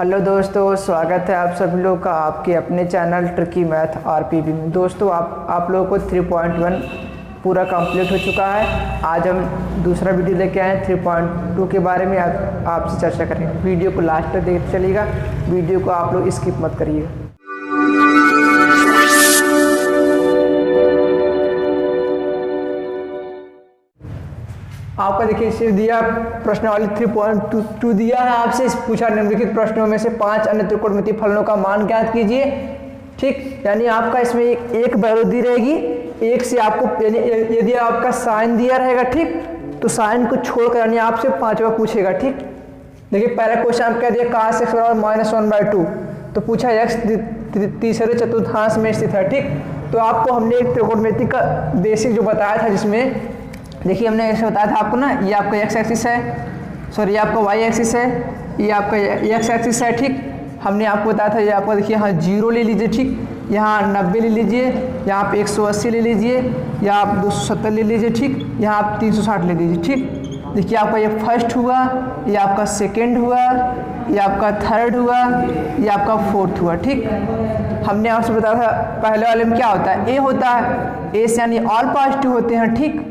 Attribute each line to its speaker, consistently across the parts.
Speaker 1: Hello दोस्तों, स्वागत है आप सभी लोग का आपके अपने चैनल ट्रिकी मैथ आरपीबी में। दोस्तों आप लोगों को 3.1 पूरा कंप्लीट हो चुका है। आज हम दूसरा वीडियो लेके आए हैं 3.2 के बारे में आपसे चर्चा करेंगे। वीडियो को लास्ट तक देखते चलिएगा, वीडियो को आप लोग स्किप मत करिएगा। आपका देखिए सिर्फ दिया प्रश्नावली 3.2 दिया है, आपसे पूछा निम्नलिखित प्रश्नों में से 5 अन्य त्रिकोणमितीय फलनों का मान ज्ञात कीजिए। ठीक, यानी आपका इसमें एक वैल्यू दी रहेगी, एक से आपको यदि आपका साइन दिया रहेगा, ठीक, तो साइन को छोड़कर यानी आपसे 5वां पूछेगा। ठीक, देखिए पहला क्वेश्चन आप कह दिया cos x बराबर -1/2, तो पूछा x तीसरे चतुर्थांश में स्थित है। ठीक, तो आपको हमने एक त्रिकोणमिति का बेसिक जो बताया था, जिसमें देखिए हमने ऐसे बताया था आपको ना, ये आपका x एक्सिस है, सॉरी ये आपका y एक्सिस है, ये आपका x एक्सिस है। ठीक, हमने आपको बताया था ये आपका देखिए यहाँ 0 ले लीजिए, ठीक, यहाँ 90 ले लीजिए, यहाँ आप 180 ले लीजिए, या आप 270 ले लीजिए, ठीक, यहाँ आप 360 ले लीजिए। ठीक, देखिए आपका ये फर्स्ट हुआ, ये आपका सेकेंड हुआ, ये आपका थर्ड हुआ, ये आपका फोर्थ हुआ। ठीक, हमने आपसे बताया था पहले वाले में क्या होता है, ए होता है, ए से यानी ऑल पॉजिटिव होते हैं। ठीक,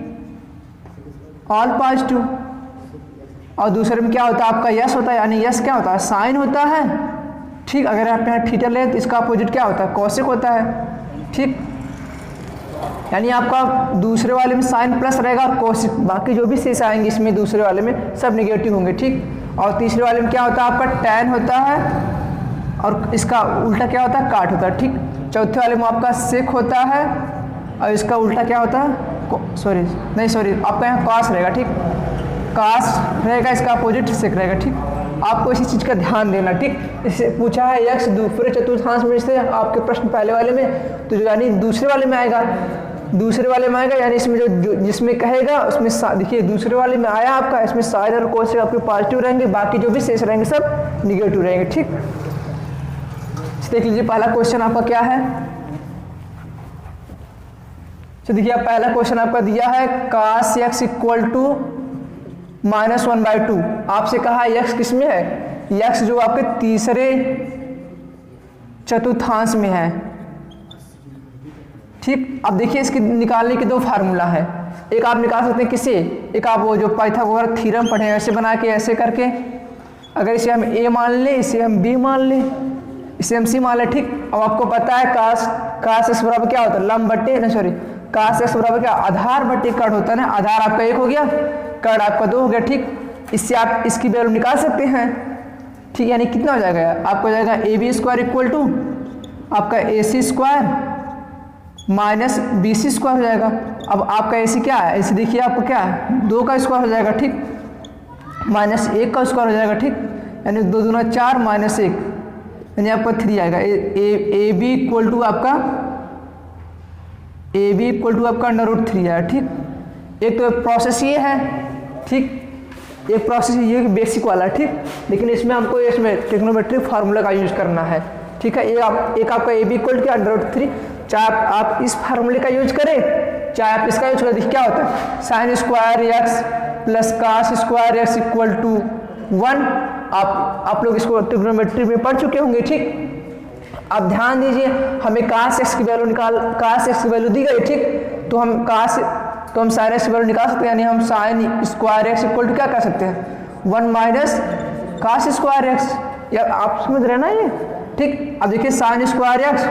Speaker 1: ऑल पॉजिटिव। और दूसरे में क्या होता है आपका यस होता है, यानी यस क्या होता है, साइन होता है। ठीक, अगर आप यहाँ थीटा लें तो इसका अपोजिट क्या होता है, कॉसेक होता है। ठीक, यानी आपका दूसरे वाले में साइन प्लस रहेगा और कॉसेक, बाकी जो भी शेष आएंगे इसमें दूसरे वाले में सब निगेटिव होंगे। ठीक, और तीसरे वाले में क्या होता है आपका टैन होता है, और इसका उल्टा क्या होता है, काट होता है। ठीक, चौथे वाले में आपका सेक होता है, और इसका उल्टा क्या होता है, सॉरी आपका यहाँ कॉस रहेगा। ठीक, कॉस रहेगा, इसका अपोजिट सेक रहेगा। ठीक, आपको इसी चीज़ का ध्यान देना। ठीक, इससे पूछा है x दूसरे चतुर्थांश में से आपके प्रश्न पहले वाले में, तो जो यानी दूसरे वाले में आएगा, दूसरे वाले में आएगा, यानी इसमें जो जिसमें कहेगा उसमें देखिए दूसरे वाले में आया आपका, इसमें साइन और कोसेक आपके पॉजिटिव रहेंगे, बाकी जो भी शेष रहेंगे सब निगेटिव रहेंगे। ठीक, देख लीजिए पहला क्वेश्चन आपका क्या है। तो देखिए पहला क्वेश्चन आपका दिया है cos x = -1/2। आपसे कहा x किस में है, x जो आपके तीसरे चतुर्थांश में है। ठीक, अब देखिए इसके निकालने के दो फार्मूला है, एक आप निकाल सकते हैं किसे, एक आप वो जो पाइथागोरस थ्योरम पढ़े हैं ऐसे बना के ऐसे करके, अगर इसे हम a मान लें, इसे हम b मान लें, इसे हम c मान लें। ठीक, अब आपको पता है cos x बराबर क्या होता है, लंब बट्टे ना सॉरी cos x बराबर क्या, आधार बट्टे कर्ण होता है ना, आधार आपका 1 हो गया, कर्ण आपका 2 हो गया। ठीक, इससे आप इसकी वैल्यू निकाल सकते हैं। ठीक, यानी कितना हो जाएगा, आपको हो जाएगा AB² = आपका AC² माइनस BC² हो जाएगा। अब आपका AC क्या है, AC देखिए आपको क्या है, 2 का स्क्वायर हो जाएगा। ठीक, माइनस 1 का स्क्वायर हो जाएगा। ठीक, यानी 2 दूना 4 माइनस 1, यानी आपका 3 आएगा। AB = आपका √3 है। ठीक, एक तो प्रोसेस ये है, ठीक, एक प्रोसेस ये बेसिक वाला है। ठीक, लेकिन इसमें हमको इसमें ट्रिग्नोमेट्रिक फार्मूला का यूज करना है। ठीक है, एक आपका AB = √3, चाहे आप इस फार्मूले का यूज करें, चाहे आप इसका यूज करें, क्या होता है sin² x + cos² x = 1। आप लोग इसको ट्रिग्नोमेट्री में पढ़ चुके होंगे। ठीक, आप ध्यान दीजिए, हमें cos x की वैल्यू दी गई। ठीक, तो हम sin x की वैल्यू निकाल सकते हैं, यानी हम sin² x = क्या कर सकते हैं, 1 - cos² x। या आप समझ रहे हैं ना ये। ठीक, अब देखिए sin² x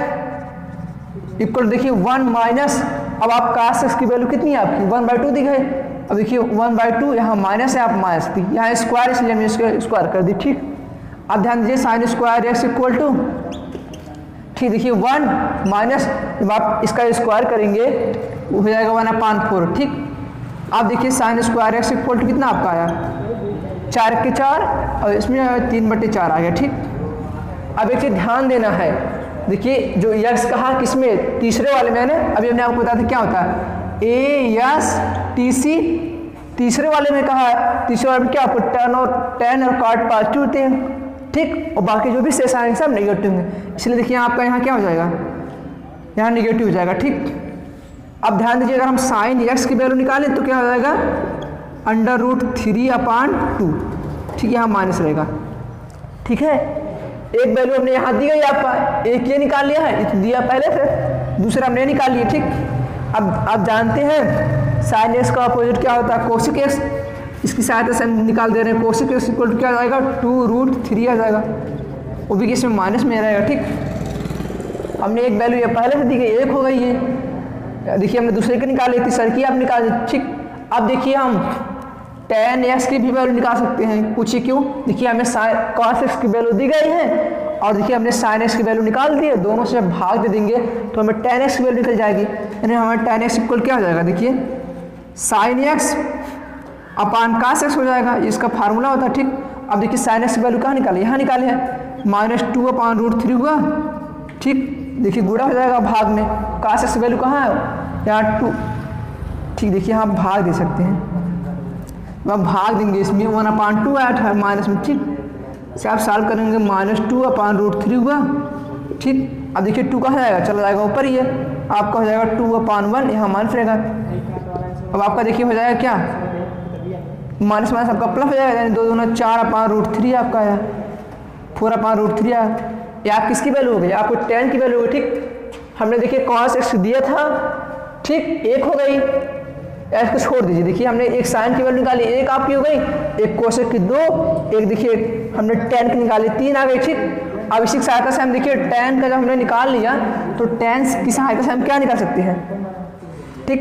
Speaker 1: = देखिए 1 माइनस, अब आप cos x की वैल्यू कितनी है आपकी 1/2 दी गई। अब देखिए 1/2 यहाँ माइनस है, आप माइनस दी, यहाँ स्क्वायर इसलिए हमने इसको स्क्वायर कर दी। ठीक, अब ध्यान दीजिए sin² x = ठीक, देखिए 1 माइनस, जब आप इसका स्क्वायर करेंगे वो हो जाएगा 1/4। ठीक, आप देखिए sin² x = कितना आपका आया, 4 के 4, और इसमें 3/4 आ गया। ठीक, अब एक चीज ध्यान देना है, देखिए जो यक्स कहा किसमें, तीसरे वाले में है ना, अभी हमने आपको बताया था क्या होता है ASTC, तीसरे वाले में कहा, तीसरे वाले में क्या आपको टैन और कॉट पॉजिटिव होते हैं। ठीक, और बाकी जो भी शेष आएंगे सब नेगेटिव हैं, इसलिए देखिए आपका यहाँ क्या हो जाएगा, यहाँ नेगेटिव हो जाएगा। ठीक, अब ध्यान दीजिए अगर हम sin x की वैल्यू निकालें तो क्या हो जाएगा, √3/2। ठीक, यहाँ माइनस रहेगा। ठीक है, एक वैल्यू हमने यहाँ दी गई आपका, एक ये निकाल लिया है, ये दिया पहले से, दूसरा हमने निकाल लिया। ठीक, अब आप जानते हैं साइन एक्स का अपोजिट क्या होता है, कोसिक एक्स। इसकी सहायता से हम निकाल दे रहे हैं कोसिक एक्स इक्वल टू क्या आ जाएगा, 2√3 आ जाएगा, वो भी किसमें माइनस में रहेगा। ठीक, हमने एक वैल्यू ये पहले से दी गई, एक हो गई ये, देखिए हमने दूसरे की निकाली, तीसरे की आप निकाल दी। ठीक, अब देखिए हम tan x की भी वैल्यू निकाल सकते हैं, पूछिए क्यों। देखिए हमें cos x की वैल्यू दी गई है और देखिए हमने sin x की वैल्यू निकाल दी है, दोनों से भाग दे देंगे तो हमें tan x की वैल्यू निकल जाएगी, यानी हमें tan x इक्वल क्या हो जाएगा, देखिए sin x अपान cos x हो जाएगा, इसका फार्मूला होता है। ठीक, अब देखिए sin x की वैल्यू कहाँ निकाली, यहाँ निकाली है, -2/√3 हुआ। ठीक, देखिए गुणा हो जाएगा भाग में, cos x की वैल्यू कहाँ है, यहाँ 2। ठीक, देखिए हम भाग दे सकते हैं, अब भाग देंगे इसमें, 1/2 आया था माइनस में। ठीक, से आप सॉल्व करेंगे, -2/√3 हुआ। ठीक, अब देखिए 2 कहाँ जाएगा, चला जाएगा ऊपर ही है, आपका हो जाएगा 2/1, यहाँ माइनस रहेगा। अब आपका देखिए हो जाएगा क्या, माइनस माइनस आपका प्लस हो जाएगा, यानी 2 दूना 4/√3 आपका आया, 4/√3 आया। ये आप किसकी वैल्यू हो गई, आपको tan की वैल्यू हो गई। ठीक, हमने देखिए cos x दिया था, ठीक, एक हो गई, एक्स को छोड़ दीजिए, देखिए हमने एक साइन की वैल्यू निकाली, एक आपकी हो गई, एक कोसेक की 2, एक देखिए हमने tan की निकाली, 3 आ गई। ठीक, अब इसी की सहायता से हम देखिए tan का जब हमने निकाल लिया तो tan की सहायता से हम क्या निकाल सकते हैं, ठीक,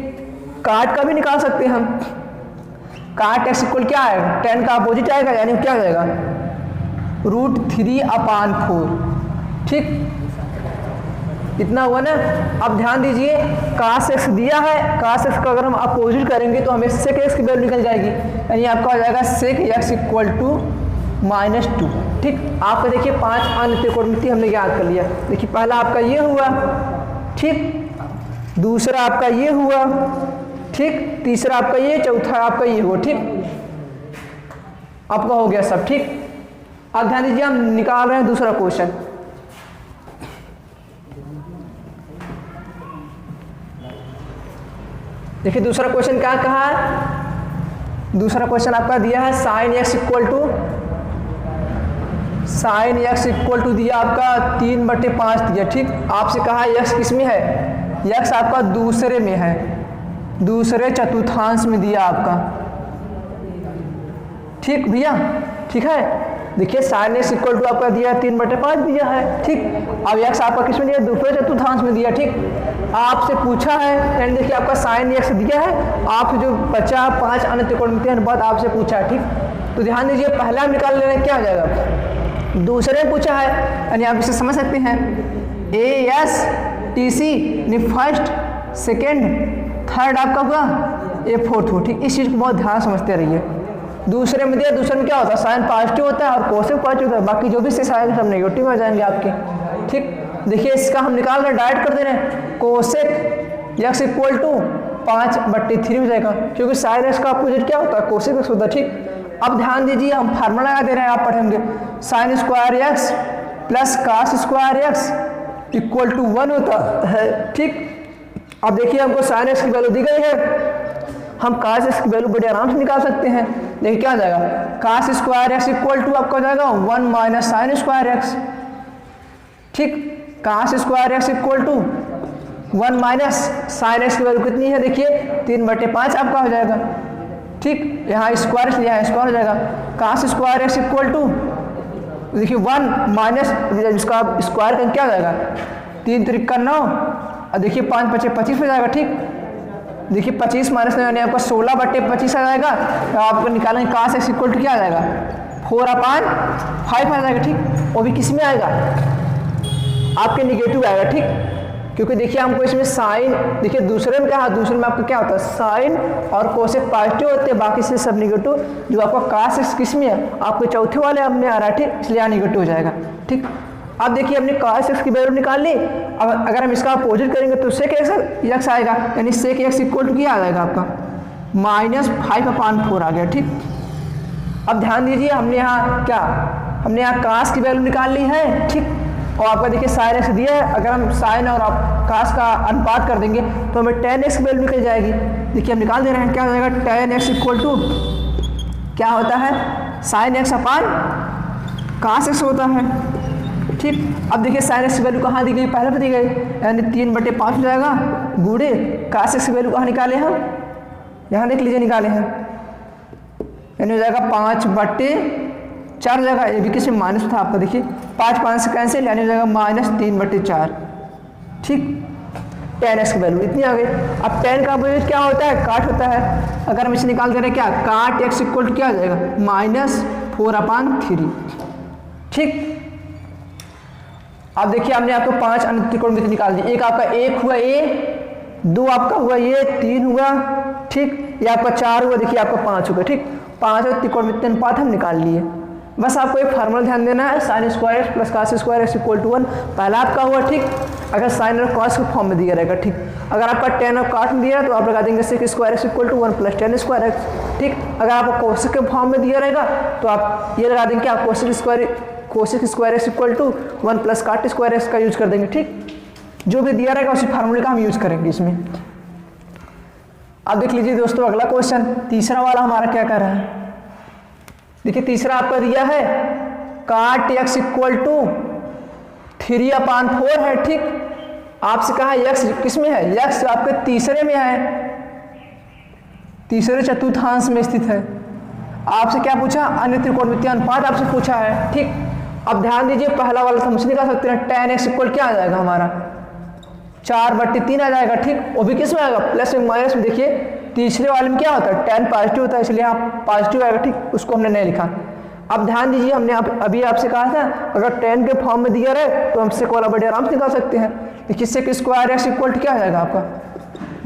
Speaker 1: काट का भी निकाल सकते हैं हम। काट x इक्वल क्या आएगा, tan का अपोजिट आएगा, यानी क्या हो जाएगा, √3/4। ठीक, इतना हुआ ना। अब ध्यान दीजिए cos x दिया है, cos x का अगर हम अपोजिट करेंगे तो हमें sec x की वैल्यू निकल जाएगी, यानी आपका हो जाएगा sec x इक्वल टू -2। ठीक, आपका देखिए 5 अन्य त्रिकोणमिति हमने याद कर लिया। देखिए पहला आपका ये हुआ, ठीक, दूसरा आपका ये हुआ, ठीक, तीसरा आपका ये, चौथा आपका ये हुआ। ठीक, आपका हो गया सब। ठीक, अब ध्यान दीजिए हम निकाल रहे हैं दूसरा क्वेश्चन। देखिए दूसरा क्वेश्चन क्या कहा है, दूसरा क्वेश्चन आपका दिया है sin x इक्वल टू दिया आपका 3/5 दिया। ठीक, आपसे कहा x किस में है, x आपका दूसरे में है, दूसरे चतुर्थांश में दिया आपका। ठीक भैया, ठीक है, देखिए sin x इक्वल टू आपका दिया 3/5 दिया है। ठीक, अब x आपका किस में दिया, दूसरे चतुर्थांश में दिया। ठीक, आपसे पूछा है, यानी देखिए आपका sin x दिया है, आपसे जो बचा 5 अन्य त्रिकोणमितीय अनुपात आपसे पूछा है। ठीक, तो ध्यान दीजिए पहला हम निकाल ले रहे हैं, क्या हो जाएगा, दूसरे में पूछा है, यानी आप इसे समझ सकते हैं ASTC यानी फर्स्ट, सेकेंड, थर्ड आपका हुआ, ये फोर्थ हो। ठीक, इस चीज़ को बहुत ध्यान समझते रहिए। दूसरे में दिया, दूसरे में क्या होता है, साइन पॉजिटिव होता है और कोसेक पॉजिटिव होता है, बाकी जो भी से साइन सब नेगेटिव आ जाएंगे आपके। ठीक, देखिए इसका हम निकाल रहे हैं, डायरेक्ट कर दे रहे हैं, कोसेक x इक्वल टू 5/3 हो जाएगा, क्योंकि साइन एक्स का अपोजिट क्या होता है, कोसेक एक्स होता है। ठीक, अब ध्यान दीजिए हम फार्मूला लगा दे रहे हैं, आप पढ़ेंगे sin square x plus cos square x equal to 1 होता है। ठीक, अब देखिए हमको sin x की वैल्यू दी गई है, हम cos x की वैल्यू बड़े आराम से निकाल सकते हैं। देखिए क्या हो जाएगा, cos square x equal to आपका हो जाएगा 1 माइनस साइन स्क्वायर x। ठीक, cos square x equal to 1 minus sine x की वैल्यू कितनी है, देखिए 3/5 आपका हो जाएगा। ठीक, यहाँ स्क्वायर इसलिए यहाँ स्क्वायर हो जाएगा, cos square x equal to देखिए 1 माइनस इसका स्क्वायर का क्या हो जाएगा, 3 त्रिक 9 और देखिए 5×5 = 25 हो जाएगा। ठीक, देखिए 25 माइनस 9 यानी आपका 16/25 आ जाएगा, तो आपको निकालेंगे cos x इक्वल टू क्या आ जाएगा, 4/5 आ जाएगा। ठीक, वो भी किस में आएगा, आपके निगेटिव आएगा। ठीक, क्योंकि देखिए हमको इसमें साइन, देखिए दूसरे में क्या है, दूसरे में आपका क्या होता है, साइन और कोसेक पॉजिटिव होते हैं, बाकी से सब निगेटिव। जो आपका cos x किस में है, आपके चौथे वाले अब में आ रहा है। ठीक, इसलिए यहाँ निगेटिव हो जाएगा। ठीक, अब देखिए हमने cos x की वैल्यू निकाल ली, अब अगर हम इसका अपोजिट करेंगे तो sec x आएगा, यानी sec x इक्वल टू क्या आ जाएगा आपका, -5/4 आ गया। ठीक, अब ध्यान दीजिए हमने यहाँ क्या, हमने यहाँ cos की वैल्यू निकाल ली है। ठीक, और आपका देखिए sin x दिया है, अगर हम sin और cos का अनुपात कर देंगे तो हमें tan x की वैल्यू निकल जाएगी। देखिए हम निकाल दे रहे हैं, क्या हो जाएगा, tan x इक्वल टू क्या होता है, sin x अपान cos x होता है। ठीक। अब देखिए साइन एक्स की वैल्यू कहाँ दी गई, पहले पे दी गई, यानी 3/5 हो जाएगा गुणे कास एक्स की वैल्यू कहाँ निकाले हम, यहाँ देख लीजिए निकाले हैं, यानी हो जाएगा 5/4 हो जाएगा। ये भी किसी माइनस था आपका, देखिए 5 से कैंसिल, यानी हो जाएगा -3/4। ठीक, tan एक्स की वैल्यू इतनी आ गई। अब tan का वैल्यू क्या होता है, काट होता है। अगर हम इसे निकाल दे रहे क्या, काट एक्स इक्वल टू क्या हो जाएगा, -4/3। ठीक, अब देखिए हमने आपको 5 अन्य त्रिकोणमिति निकाल दी। एक आपका 1 हुआ ए, 2 आपका हुआ ये, 3 हुआ, ठीक, ये आपका 4 हुआ, देखिए आपका 5 हुआ। ठीक, 5 त्रिकोणमिति अनुपात हम निकाल लिए। बस आपको एक फार्मूला ध्यान देना है, sine square x plus cos square x equal to 1। पहला आपका हुआ, ठीक, अगर साइन और कॉस के फॉर्म में दिया रहेगा। ठीक, अगर आपका टेन और काट में दिया तो आप लगा देंगे sec square x equal to 1 plus tan square x. ठीक, अगर आपको कोसेक के फॉर्म में दिया रहेगा तो आप ये लगा देंगे, आप cosec square x equal to 1 plus cot square x का यूज कर देंगे। ठीक, जो भी दिया रहेगा उसी फार्मूले का हम यूज करेंगे इसमें। अब देख लीजिए दोस्तों अगला क्वेश्चन, तीसरा वाला हमारा क्या कर रहा है। देखिए तीसरा आपका दिया है काट एक्स इक्वल टू 3/4 है। ठीक, आपसे कहा एक्स किस में है, एक्स आपके तीसरे में है, तीसरे चतुर्थांश में स्थित है। आपसे क्या पूछा, अन्य त्रिकोणमितीय अनुपात आपसे पूछा है। ठीक, अब ध्यान दीजिए पहला वाला हम निकाल सकते हैं, tan एक्स इक्वल क्या आ जाएगा हमारा 4/3 आ जाएगा। ठीक, वो भी किस में आएगा, प्लस में माइनस में। देखिए तीसरे वाले में क्या होता है, tan पॉजिटिव होता है, इसलिए यहाँ पॉजिटिव आएगा। ठीक, उसको हमने नहीं लिखा। अब ध्यान दीजिए हमने अभी आपसे कहा था अगर tan के फॉर्म में दिया रहे तो हम सेक वाला बड़े आराम से निकाल सकते हैं। देखिए sec square x equal to क्या आ जाएगा आपका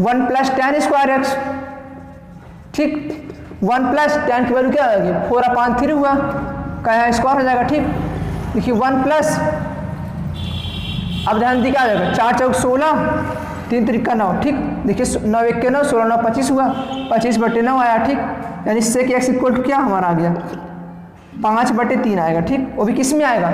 Speaker 1: 1 प्लस tan स्क्वायर एक्स। ठीक, 1 प्लस tan की वैल्यू क्या आ जाएगी 4/3 हुआ, क्या स्क्वायर हो जाएगा। ठीक, देखिए 1 प्लस, अब ध्यान दीजिए क्या आ जाएगा 4 चौक 16, 3 त्रिका 9। ठीक, देखिए 9 1 के 9, 16 9 25 हुआ, 25/9 आया। ठीक, यानी सेक एक्स इक्वल टू क्या हमारा आ गया 5/3 आएगा। ठीक, वो भी किस में आएगा,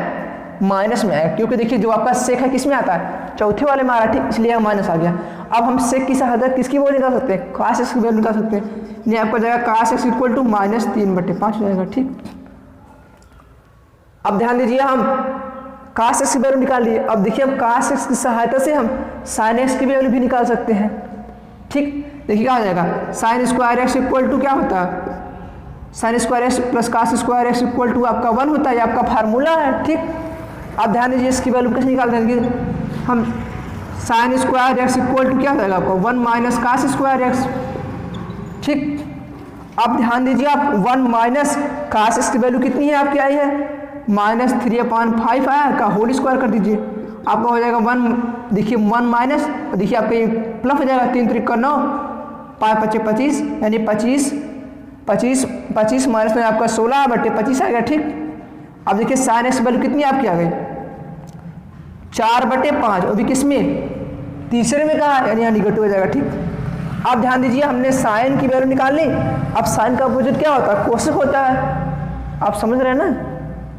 Speaker 1: माइनस में आएगा, क्योंकि देखिए जो आपका सेक है किस में आता है, चौथे वाले में आ रहा है। ठीक, इसलिए माइनस आ गया। अब हम सेक की सहायता किसकी वैल्यू निकाल सकते हैं, कास एक्स की वैल्यू निकाल सकते हैं। ये आपका जाएगा कास एक्स इक्वल टू -3/5 हो जाएगा। ठीक, अब ध्यान दीजिए हम कास एक्स की वैल्यू निकाल लिए। अब देखिए हम कास एक्स की सहायता से हम साइन एक्स की वैल्यू भी निकाल सकते हैं। ठीक, देखिए क्या हो जाएगा sine square x equal to क्या होता है, sine square x plus cos square x equal to आपका 1 होता है, ये आपका फार्मूला है। ठीक, अब ध्यान दीजिए इसकी वैल्यू कैसे निकाल देंगे हम, sine square x equal to क्या हो जाएगा आपका 1 माइनस कास स्क्वायर एक्स। ठीक, अब ध्यान दीजिए आप 1 माइनस कास एक्स की वैल्यू कितनी है आपकी आई है -3/5 आया का होल स्क्वायर कर दीजिए, आपका हो जाएगा 1। देखिए 1 माइनस, देखिए आपका ये प्लस हो जाएगा, 3 त्रिका 9, 5 5 25, यानी 25 माइनस में आपका 16/25 आएगा। ठीक, अब देखिए साइन एक्स वैल्यू कितनी आपकी आ गई 4/5, वो भी किस में, तीसरे में कहा, यानी यहाँ निगेटिव हो जाएगा। ठीक, अब ध्यान दीजिए हमने साइन की वैल्यू निकाल ली। अब साइन का अपोजिट क्या होता है, कोसेक होता है, आप समझ रहे हैं ना।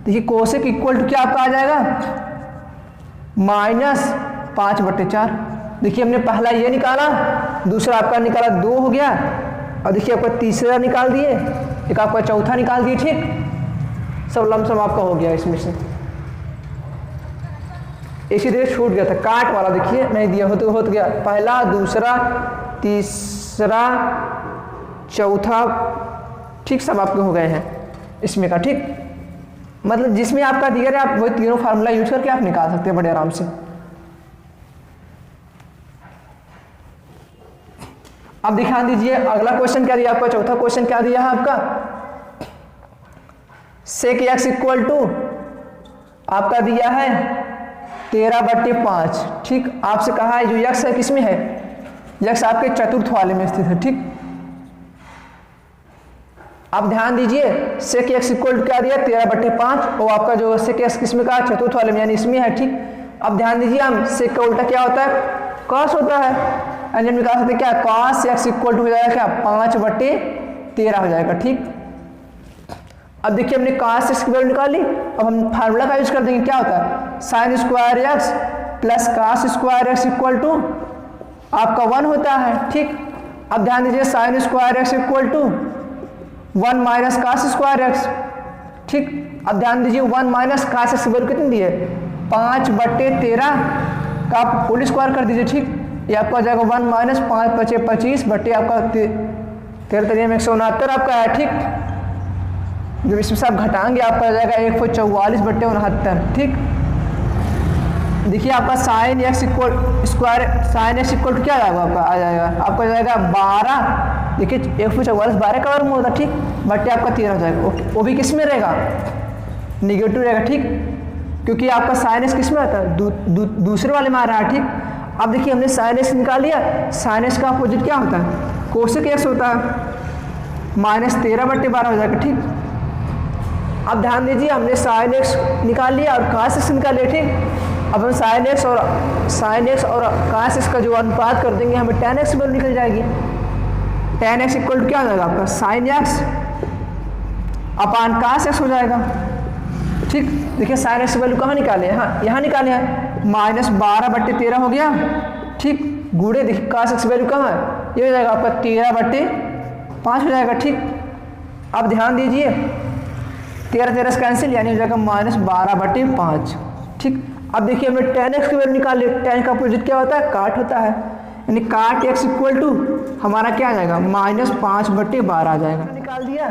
Speaker 1: देखिए कोसेक इक्वल टू क्या आपका आ जाएगा -5/4। देखिए हमने पहला ये निकाला, दूसरा आपका निकाला 2 हो गया, और देखिए आपका तीसरा निकाल दिए, एक आपका चौथा निकाल दिए। ठीक, सब लमसम आपका हो गया इसमें से, इसी तरह छूट गया था काट वाला, देखिए नहीं दिया, हो गया पहला, दूसरा, तीसरा, चौथा। ठीक, सब आपके हो गए हैं इसमें का। ठीक, मतलब जिसमें आपका दिया है आप वही तीनों फार्मूला यूज करके आप निकाल सकते हैं बड़े आराम से। अब दिखा दीजिए अगला क्वेश्चन क्या दिया आपका, चौथा क्वेश्चन क्या दिया है आपका, सेक एक्स इक्वल टू आपका दिया है 13/5। ठीक, आपसे कहा है जो यक्स है किसमें है, यक्स आपके चतुर्थ वाले में स्थित है। ठीक, अब ध्यान दीजिए सेक एक्स इक्वल क्या दिया 13/5, और आपका जो सेक एक्स किसमें का चतुर्थ वाले में, यानी इसमें है। ठीक, अब ध्यान दीजिए हम सेक का उल्टा क्या होता है, कॉस होता है, यानी हम निकाल सकते क्या, कॉस एक्स इक्वल टू हो जाएगा क्या 5/13 हो जाएगा। ठीक, अब देखिए हमने कॉस एक्स की वैल्यू निकाल ली, अब हम फार्मूला का यूज कर देंगे, क्या होता है sine square x plus cos square x equal to आपका 1 होता है। ठीक, अब ध्यान दीजिए sine square x equal to 1 minus cos square x. ठीक, अब ध्यान दीजिए 1 माइनस कास एक्स की वैल्यू कितनी दी है 5/13 का आप होल स्क्वायर कर दीजिए, ठीक। ये आपका हो जाएगा 1 माइनस 5 × 5 = 25 बटे आपका 13 169 आपका है, ठीक। जब इसमें से आप घटाएंगे आपका हो जाएगा 144/69, ठीक। देखिए आपका साइन एक्स इक्वल टू क्या आएगा आपका आ जाएगा आपका हो जाएगा 12। देखिए 144 12 का वर्गमूल होता है, ठीक, बटे आपका 13 हो जाएगा। ओके, वो भी किस में रहेगा, निगेटिव रहेगा, ठीक, क्योंकि आपका साइन एक्स किस में आता है, दूसरे वाले में आ रहा है, ठीक। अब देखिए हमने साइन एक्स निकाल लिया, साइन एक्स का अपोजिट क्या होता है, कोसेक एक्स होता है, -13/12 हो जाएगा, ठीक। अब ध्यान दीजिए हमने साइन एक्स निकाल लिया और कास एक्स निकाल लिया, ठीक। अब हम साइन एक्स और कास एक्स का जो अनुपात कर देंगे हमें tan एक्स वैल्यू निकल जाएगी। tan एक्स इक्वल टू क्या हो जाएगा आपका साइन एक्स अपान कास एक्स हो जाएगा, ठीक। देखिए साइन एक्स वैल्यू कहाँ निकाले हैं, हाँ यहाँ निकाले हैं, -12/13 हो गया, ठीक। गुणे देखिए कास एक्स वैल्यू कहाँ है, ये हो जाएगा आपका 13/5 हो जाएगा, ठीक। अब ध्यान दीजिए 13 से कैंसिल यानी हो जाएगा -12/5, ठीक। अब देखिए हमने tan x की वैल्यू निकाल ली, tan का अपोजिट क्या होता है, काट होता है, यानी काट x इक्वल टू हमारा क्या आ जाएगा -5/12 आ जाएगा, निकाल दिया।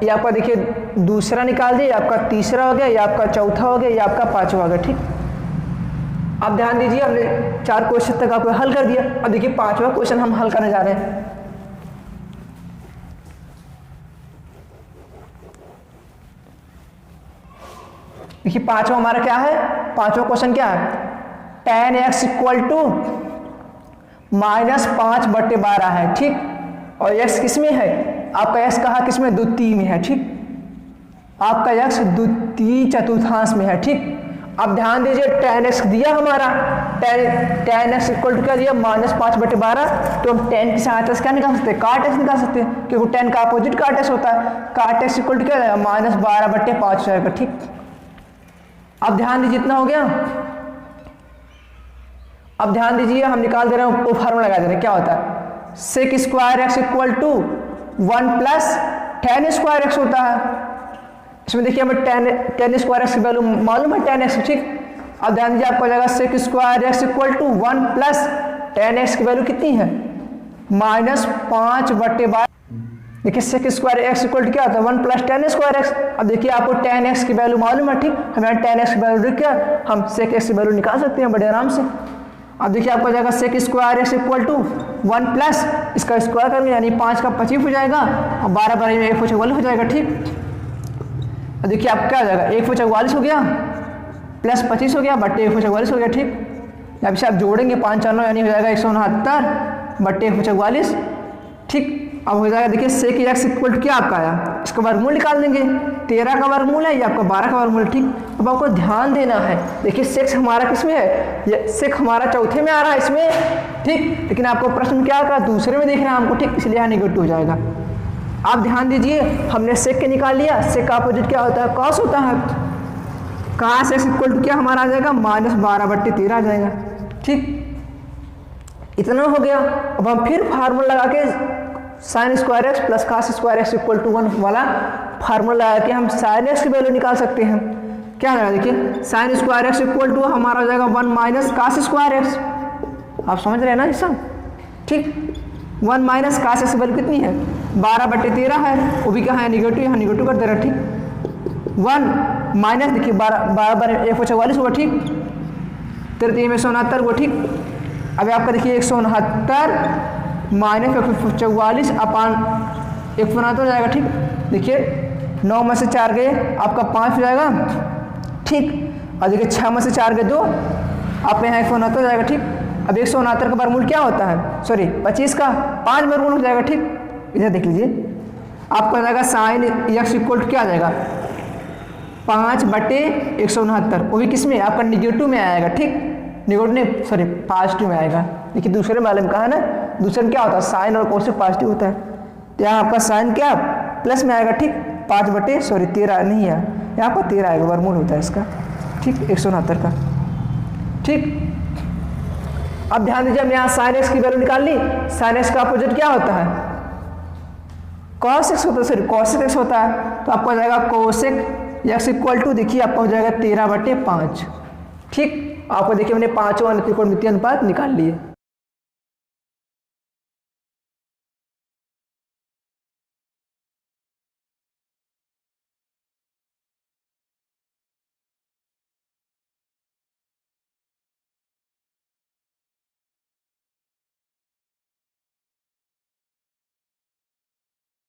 Speaker 1: ये आपका देखिए दूसरा निकाल दिया, आपका तीसरा हो गया, ये आपका चौथा हो गया, ये आपका पांचवा हो गया, ठीक। अब ध्यान दीजिए हमने 4 क्वेश्चन तक आपको हल कर दिया। अब देखिए 5वां क्वेश्चन हम हल करने जा रहे हैं। देखिए 5वां हमारा क्या है, 5वां क्वेश्चन क्या है, tan x इक्वल टू -5/12 है, ठीक। और x किस में है, आपका x कहाँ किस में, द्वितीय में है, ठीक। आपका x द्वितीय चतुर्थांश में है, ठीक। अब ध्यान दीजिए tan x दिया हमारा, tan x इक्वल टू क्या दिया -5/12, तो हम tan की सहायता से क्या निकाल सकते हैं, काट x निकाल सकते हैं, क्योंकि tan का अपोजिट काट x होता है। काट x इक्वल टू क्या जाएगा -12/5 हो जाएगा, ठीक। अब ध्यान दीजिए इतना हो गया। अब ध्यान दीजिए हम निकाल दे रहे हैं, वो फार्मूला लगा दे रहे हैं, क्या होता है, sec square x equal to 1 + tan square x होता है। इसमें देखिए हमें tan स्क्वायर एक्स की वैल्यू मालूम है, tan एक्स, ठीक। अब ध्यान दीजिए आपको जाएगा sec square x equal to 1 + tan x की वैल्यू कितनी है, -5/12। देखिए sec square x equal to क्या होता है 1 + tan स्क्वायर एक्स। अब देखिए आपको tan एक्स की वैल्यू मालूम है, ठीक, हमें tan एक्स की वैल्यू लिख के हम सेक एक्स की वैल्यू निकाल सकते हैं बड़े आराम से। अब देखिए आपको जाएगा sec square x equal to 1 + इसका स्क्वायर करेंगे यानी 5 का 25 हो जाएगा और 12 में 144 हो जाएगा, ठीक। अब देखिए आप क्या हो जाएगा 144 हो गया प्लस 25 हो गया बटे 144 हो गया, ठीक। अब से आप जोड़ेंगे 5 4 9 यानी हो जाएगा 169 बटे 144, ठीक। अब हो जाएगा देखिए सेक एक्स इक्वल टू क्या आपका आया, इसका वर्गमूल निकाल देंगे, 13 का वर्गमूल है, ये आपका 12 का वर्गमूल, ठीक। अब आपको ध्यान देना है, देखिए सेक्स हमारा किस में है, ये सेक हमारा चौथे में आ रहा है इसमें, ठीक। लेकिन आपको प्रश्न क्या कर दूसरे में देख रहे हैं हमको, ठीक, इसलिए यहाँ निगेटिव हो जाएगा। आप ध्यान दीजिए हमने सेक के निकाल लिया, सेक का अपोजिट क्या होता है, कॉस होता है। कास एक्स इक्वल टू क्या हमारा आ जाएगा -12/13 आ जाएगा, ठीक। इतना हो गया। अब हम फिर फार्मूला लगा के sine square x plus cos square x equal to 1 वाला फार्मूला लगा के हम साइन एक्स की वैल्यू निकाल सकते हैं। क्या है देखिए sine square x equal to हमारा हो जाएगा 1 - कास स्क्वायर एक्स। आप समझ रहे हैं ना ये सब, ठीक। 1 - कास एक्स की वैल्यू कितनी है 12/13 है, वो भी कहाँ है निगेटिव, यहाँ निगेटिव कर दे रहा है, ठीक। 1 माइनस देखिए 12 144 होगा, ठीक। 13 169 वो, ठीक। अभी आपका देखिए 169 माइनस 144 अपान 169 हो जाएगा, ठीक। देखिए 9 में से 4 गए आपका 5 हो जाएगा, ठीक। और देखिए 6 में से 4 गए 2 आप यहाँ 169 हो जाएगा, ठीक। अब 169 का वर्गमूल क्या होता है, सॉरी 25 का 5 वर्गमूल हो जाएगा, ठीक। इधर देख लीजिए आपका हो जाएगा साइन एक्स इक्वल टू क्या आ जाएगा 5/169, वो भी किस में आपका निगेटिव में आएगा, ठीक। निगेटिव नहीं सॉरी पॉजिटिव में आएगा। देखिए दूसरे वाले में कहा है ना, दूसरे में क्या होता है साइन और कोस पॉजिटिव होता है, तो यहाँ आपका साइन क्या प्लस में आएगा, ठीक। 5/13 नहीं है, यहाँ पर 13 आएगा, वर्गमूल होता है इसका, ठीक, 169 का, ठीक। अब ध्यान दीजिए हमने यहाँ साइन एक्स की वैल्यू निकाल ली। साइन एक्स का अपोजिट क्या होता है कॉस एक्स होता है, सॉरी कॉसेक एक्स होता है, तो आपको हो जाएगा कोसेक एक्स इक्वल टू देखिए आपका हो जाएगा 13/5। ठीक, आपको देखिए मैंने पांचों अन्य त्रिकोणमितीय अनुपात निकाल लिए।